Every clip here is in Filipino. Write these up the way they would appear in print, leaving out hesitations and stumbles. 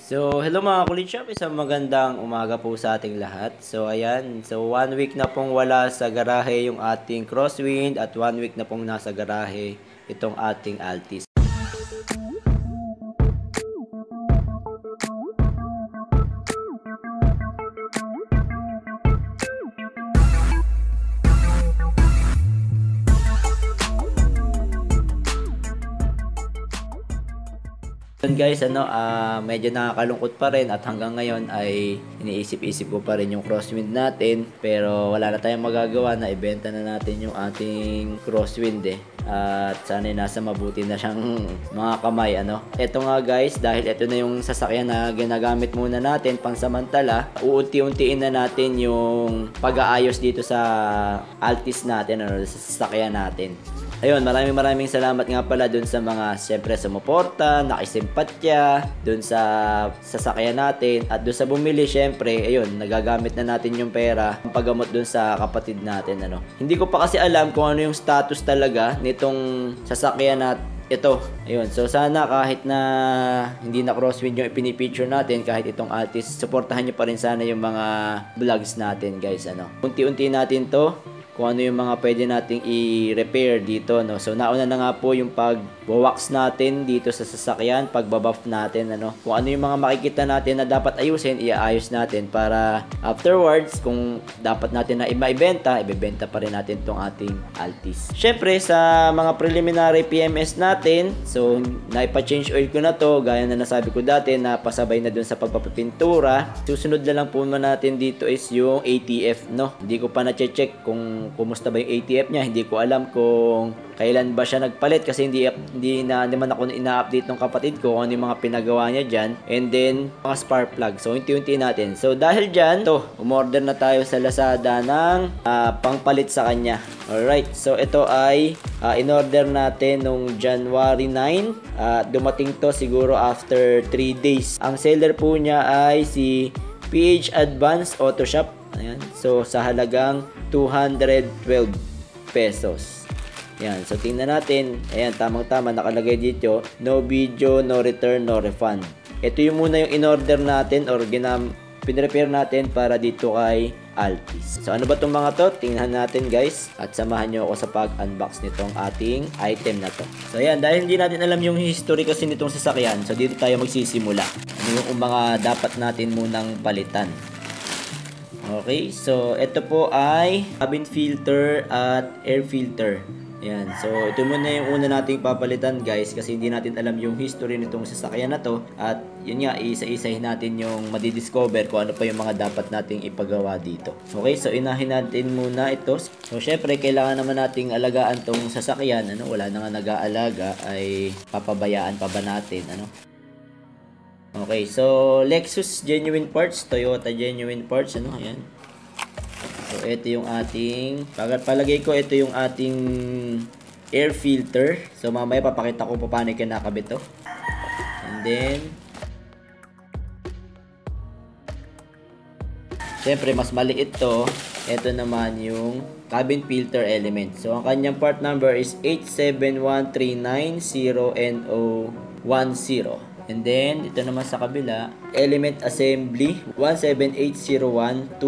So, hello mga kulit shop, isang magandang umaga po sa ating lahat. So, ayan, so 1 week na pong wala sa garahe yung ating Crosswind at 1 week na pong nasa garahe itong ating Altis. Yun guys, medyo nakakalungkot pa rin at hanggang ngayon ay iniisip-isip ko pa rin yung crosswind natin, pero wala na tayong magagawa na ibenta na natin yung ating crosswind at sana nasa mabuti na siyang mga kamay Ito nga guys, dahil ito na yung sasakyan na ginagamit muna natin pansamantala, uunti-untiin na natin yung pag-aayos dito sa Altis natin sa sasakyan natin. Ayun, maraming salamat nga pala dun sa mga siyempre sumuporta, nakisimpatya dun sa sasakyan natin at dun sa bumili siyempre, ayun, nagagamit na natin yung pera paggamot dun sa kapatid natin Hindi ko pa kasi alam kung ano yung status talaga nitong sasakyan natin ito. Ayun, so sana kahit na hindi na crosswind yung ipinipicture natin, kahit itong Altis, suportahan nyo pa rin sana yung mga vlogs natin guys Unti-unti natin to kung ano yung mga pwede nating i-repair dito So nauna na nga po yung pag-wax natin dito sa sasakyan, pag-buff natin Kung ano yung mga makikita natin na dapat ayusin, iaayos natin para afterwards kung dapat natin na ibenta pa rin natin tong ating Altis. Syempre sa mga preliminary PMS natin, so naipa-change oil ko na to, gaya na nasabi ko dati na pasabay na dun sa pagpapapintura. Susunod na lang po natin dito is yung ATF Hindi ko pa na-check kung kumusta ba yung ATF niya. Hindi ko alam kung kailan ba siya nagpalit kasi hindi naman ako ina-update ng kapatid ko kung ano yung mga pinagawa niya dyan. And then mga spark plug. So unti-unti natin. So dahil dyan, umorder na tayo sa Lazada ng pangpalit sa kanya. Alright, so ito ay in-order natin nung January 9. Dumating to siguro after 3 days. Ang seller po niya ay si PH Advance Auto Shop. Ayan. So sa halagang 212 pesos. Yan. So tingnan natin. Ayan, tamang-tama nakalagay dito, no video, no return, no refund. Ito yung muna yung in-order natin or pinrepair natin para dito kay Altis. So ano ba itong mga to? Tingnan natin guys at samahan nyo ako sa pag-unbox nitong ating item na to. So ayan, dahil hindi natin alam yung history kasi nitong sasakyan, so dito tayo magsisimula. Ano yung mga dapat natin munang palitan. Okay, so ito po ay cabin filter at air filter. Ayan, so ito muna yung una nating papalitan guys kasi hindi natin alam yung history nitong sasakyan na to. At yun nga, isa-isahin natin yung madidiscover kung ano pa yung mga dapat nating ipagawa dito. Okay, so inahin natin muna ito. So syempre, kailangan naman nating alagaan tong sasakyan. Wala na nga nag-aalaga, ay papabayaan pa ba natin? Okay, so Lexus genuine parts, Toyota genuine parts, ayan. So ito yung ating, palagay ko ito yung ating air filter. So mamaya papakita ko paano kinakabit to. And then syempre mas maliit to. Ito naman yung cabin filter element. So ang kanyang part number is 871390NO10. And then, ito naman sa kabila, element assembly 17801-21050.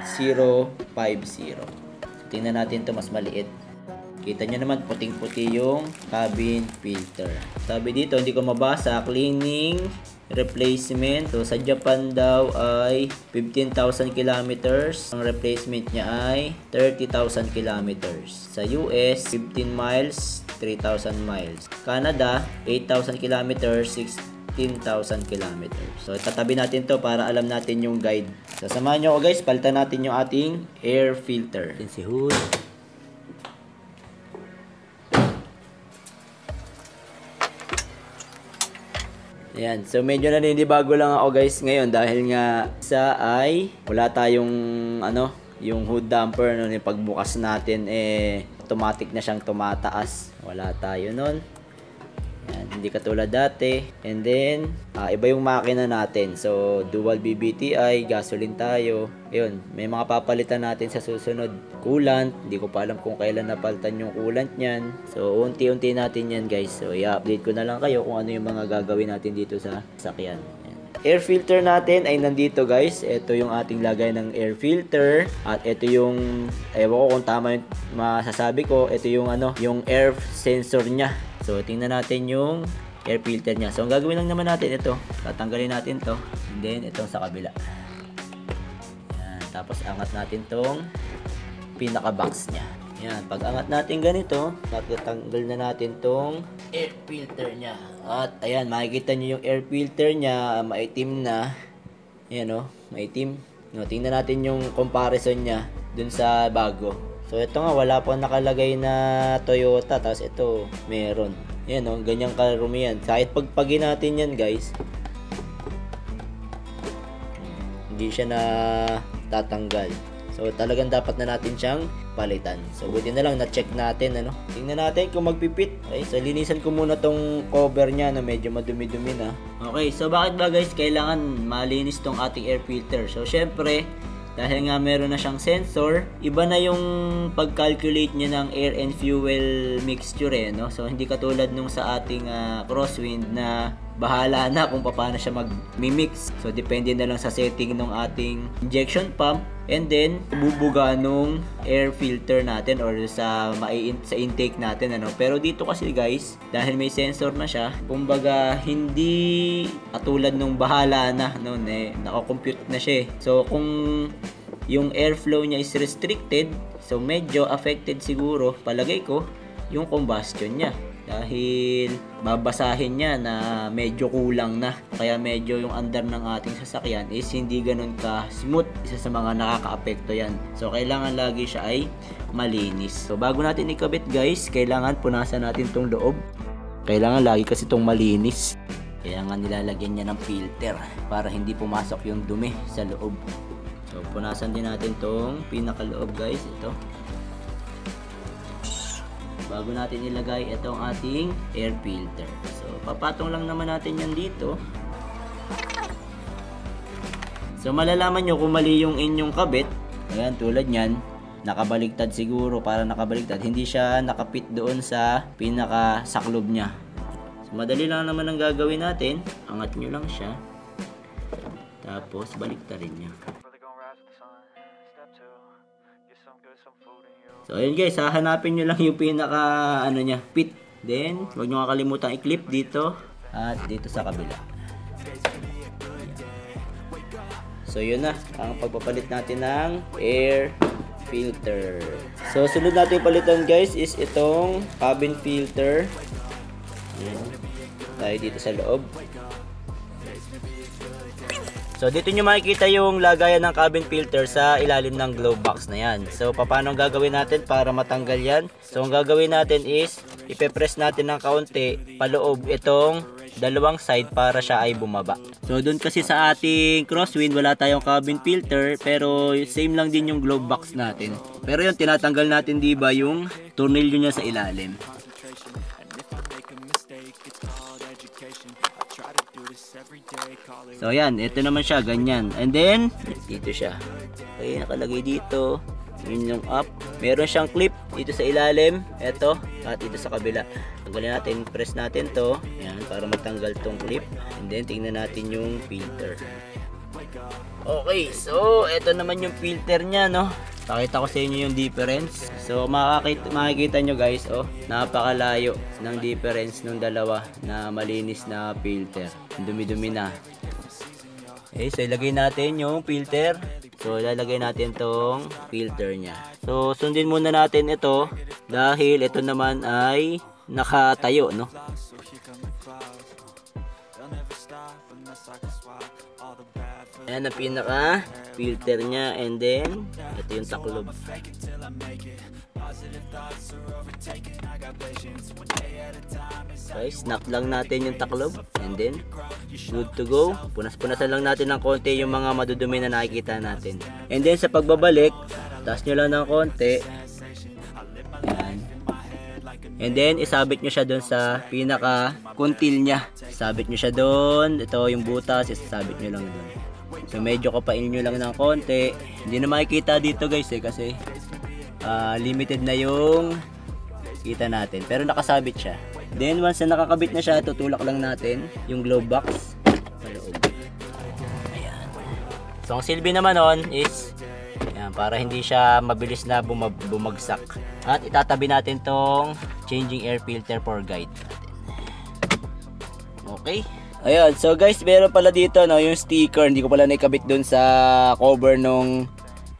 So, tingnan natin to mas maliit. Kita nyo naman, puting-puti yung cabin filter. Sabi dito, hindi ko mabasa, cleaning replacement. So, sa Japan daw ay 15,000 kilometers. Ang replacement niya ay 30,000 kilometers. Sa US, 15 miles, 3,000 miles. Canada, 8,000 kilometers, 16,000 kilometers. So, itatabi natin to para alam natin yung guide. So, samahan nyo ako guys, palitan natin yung ating air filter. Si hood. Ayan, so medyo naninibago lang ako guys ngayon dahil nga isa ay wala tayong yung hood damper yung pagbukas natin automatic na siyang tumataas. Wala tayo nun. Ayan, hindi katulad dati. And then iba yung makina natin. So dual BBTI, gasoline tayo. Ayun, may mga papalitan natin sa susunod. Coolant, hindi ko pa alam kung kailan napalitan yung coolant niyan. So unti-unti natin yan guys. So i-update ko na lang kayo kung ano yung mga gagawin natin dito sa sakyan. Ayan. air filter natin ay nandito guys. Ito yung ating lagay ng air filter. At ito yung, ewan ko kung tama yung masasabi ko, ito yung yung air sensor niya. So tingnan natin yung air filter niya. So ang gagawin lang naman natin ito, tatanggalin natin to, and then itong sa kabila. Yan, tapos angat natin tong pinaka box niya. Yan, pag angat natin ganito, tatanggal na natin tong air filter niya. At ayan, makikita nyo yung air filter niya, maitim na. Ayan o, maitim. No, tingnan natin yung comparison niya dun sa bago. So ito nga, wala pang nakalagay na Toyota, tapos ito meron. Ayan o, ganyang karumi yan. Kahit pagpagin natin yan guys, hindi siya na tatanggal. So talagang dapat na natin siyang palitan. So buti na lang na-check natin Tingnan natin kung magpipit. Okay, so linisan ko muna tong cover niya na medyo madumi-dumi na. Okay, so bakit ba guys kailangan malinis tong ating air filter? So syempre, dahil nga meron na siyang sensor, iba na yung pag-calculate niya ng air and fuel mixture So hindi katulad nung sa ating crosswind na bahala na kung paano siya mag-mix. So depende na lang sa setting ng ating injection pump and then bubuga nung air filter natin or sa intake natin Pero dito kasi guys, dahil may sensor na siya, kumbaga hindi katulad nung bahala na noon nako-compute na siya So kung yung airflow niya is restricted, so medyo affected siguro palagay ko yung combustion niya. Dahil babasahin niya na medyo kulang na. Kaya medyo yung andar ng ating sasakyan is hindi ganun ka smooth. Isa sa mga nakaka-apekto yan. So kailangan lagi siya ay malinis. So bago natin ikabit guys, kailangan punasan natin tong loob. Kailangan lagi kasi tong malinis. Kaya nga nilalagyan niya ng filter para hindi pumasok yung dumi sa loob. So punasan din natin tong pinakaloob guys. Ito. Bago natin ilagay itong ating air filter. So, papatong lang naman natin yan dito. So, malalaman nyo kung mali yung inyong kabit. Ayan, tulad nyan. Nakabaligtad siguro, para nakabaligtad. Hindi siya nakapit doon sa pinakasaklob niya. So, madali lang naman ang gagawin natin. Angat nyo lang siya. Tapos, baliktarin nyo. So ayun guys, hahanapin nyo lang yung pinaka niya, pit. Then, huwag nyo kakalimutan i-clip dito at dito sa kabila. So yun na, ang pagpapalit natin ng air filter. So sunod natin palitan guys is itong cabin filter. Ayan. Tayo dito sa loob. So dito nyo makikita yung lagayan ng cabin filter sa ilalim ng glove box na yan. So paano ang gagawin natin para matanggal yan? So ang gagawin natin is ipe-press natin ng kaunti paloob itong dalawang side para siya ay bumaba. So doon kasi sa ating crosswind wala tayong cabin filter, pero same lang din yung glove box natin. Pero yun, tinatanggal natin diba yung tornilyo niya sa ilalim. So yan, ito naman siya, ganyan. And then, dito siya. Okay, nakalagay dito. Yun yung up. Meron siyang clip dito sa ilalim. Ito, at dito sa kabila. Tanggalin natin, press natin to. Yan, para matanggal tong clip. And then, tingnan natin yung filter. Okay, so, ito naman yung filter niya, no? Pakita ko sa inyo yung difference. So, makikita nyo guys, napakalayo ng difference ng dalawa na malinis na filter. Dumi-dumi na. Okay, so ilagay natin yung filter. So, ilalagay natin tong filter niya. So, sundin muna natin ito dahil ito naman ay nakatayo, no? Ayan ang pinaka filter niya, and then ito yung taklob. Okay, snap lang natin yung taklob, and then good to go. Punas-punasan lang natin ng konti yung mga madudumi na nakikita natin. And then sa pagbabalik, taas nyo lang ng konti. Ayan. And then isabit nyo siya doon sa pinaka kuntil niya. Isabit nyo siya doon. Ito yung butas, isabit nyo lang doon. So medyo kapain nyo lang ng konti. Hindi na makikita dito guys kasi limited na yung kita natin. Pero nakasabit siya. Then once na nakakabit na siya, tutulak lang natin yung glove box sa loob. So ang silbi naman nun is yan, para hindi siya mabilis na bumagsak. At itatabi natin tong changing air filter for guide natin. Okay. Ayun, so guys, meron pala dito no, yung sticker, hindi ko pala naikabit dun sa cover nung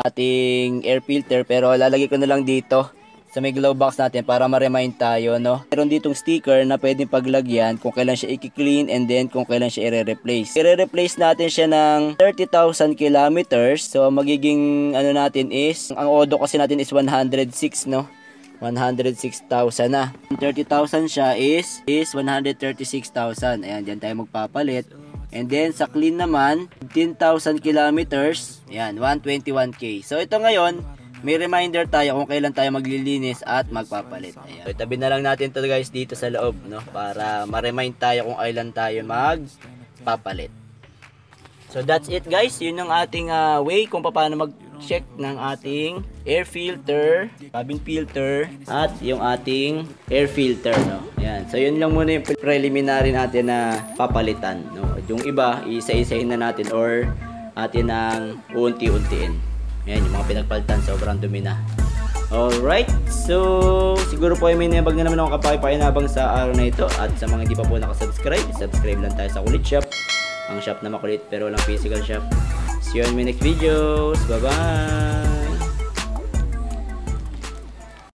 ating air filter, pero lalagay ko na lang dito sa may glove box natin para ma-remind tayo, no. Meron ditong sticker na pwedeng paglagyan kung kailan siya i-clean and then kung kailan siya i-replace. I-replace natin siya ng 30,000 kilometers. So magiging ano natin is, ang odo kasi natin is 106, no. 106,000 na. 30,000 siya is 136,000. Ayan, diyan tayo magpapalit. And then sa clean naman, 10,000 kilometers. Ayan, 121k. So ito ngayon, may reminder tayo kung kailan tayo maglilinis at magpapalit. Ayan. So itabi na lang natin to guys dito sa loob, no, para ma-remind tayo kung kailan tayo magpapalit. So that's it guys, yun ang ating way kung paano mag-check ng ating air filter, cabin filter, at yung ating air filter, no. Ayan. So yun lang muna yung preliminary natin na papalitan, no. Yung iba, isa-isahin na natin or atin ang unti-untiin. Ayan, yung mga pinagpalitan, sobrang dumi na. Alright, so siguro po ay may nabag na naman akong kapakipakinabang sa araw na ito. At sa mga hindi pa po nakasubscribe, subscribe lang tayo sa Kulit Shop. Ang shop na makulit pero walang physical shop. See you on my next videos. Bye bye!